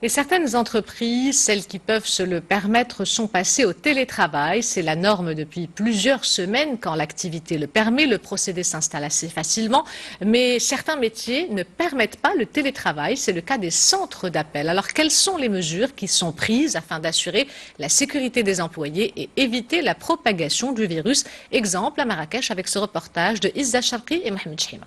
Et certaines entreprises, celles qui peuvent se le permettre, sont passées au télétravail. C'est la norme depuis plusieurs semaines. Quand l'activité le permet, le procédé s'installe assez facilement. Mais certains métiers ne permettent pas le télétravail. C'est le cas des centres d'appel. Alors, quelles sont les mesures qui sont prises afin d'assurer la sécurité des employés et éviter la propagation du virus? Exemple à Marrakech avec ce reportage de Izza Charqi et Mohamed Chima.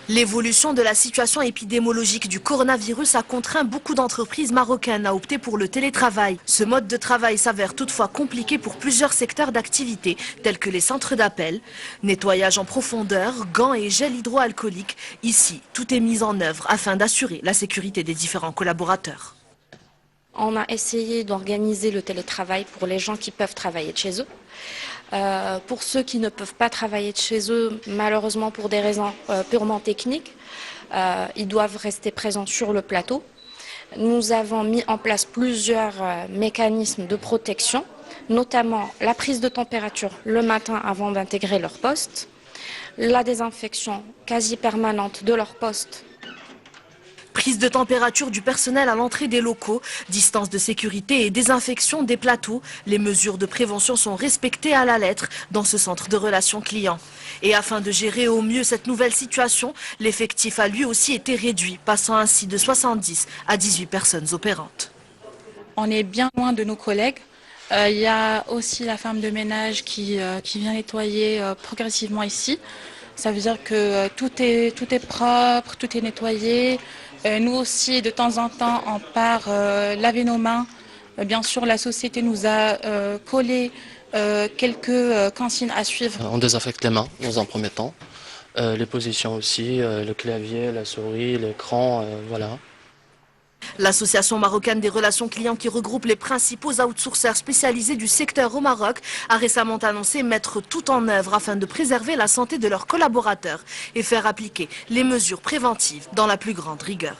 L'évolution de la situation épidémiologique du coronavirus a contraint beaucoup d'entreprises marocaines à opter pour le télétravail. Ce mode de travail s'avère toutefois compliqué pour plusieurs secteurs d'activité, tels que les centres d'appel, nettoyage en profondeur, gants et gel hydroalcoolique. Ici, tout est mis en œuvre afin d'assurer la sécurité des différents collaborateurs. On a essayé d'organiser le télétravail pour les gens qui peuvent travailler de chez eux. Pour ceux qui ne peuvent pas travailler de chez eux, malheureusement pour des raisons purement techniques, ils doivent rester présents sur le plateau. Nous avons mis en place plusieurs mécanismes de protection, notamment la prise de température le matin avant d'intégrer leur poste, la désinfection quasi permanente de leur poste. Prise de température du personnel à l'entrée des locaux, distance de sécurité et désinfection des plateaux. Les mesures de prévention sont respectées à la lettre dans ce centre de relations clients. Et afin de gérer au mieux cette nouvelle situation, l'effectif a lui aussi été réduit, passant ainsi de 70 à 18 personnes opérantes. On est bien loin de nos collègues. Il y a aussi la femme de ménage qui vient nettoyer progressivement ici. Ça veut dire que tout est propre, tout est nettoyé. Nous aussi, de temps en temps, on part laver nos mains. Bien sûr, la société nous a collé quelques consignes à suivre. On désinfecte les mains dans un premier temps. Les positions aussi, le clavier, la souris, l'écran, voilà. L'Association marocaine des relations clients, qui regroupe les principaux outsourceurs spécialisés du secteur au Maroc, a récemment annoncé mettre tout en œuvre afin de préserver la santé de leurs collaborateurs et faire appliquer les mesures préventives dans la plus grande rigueur.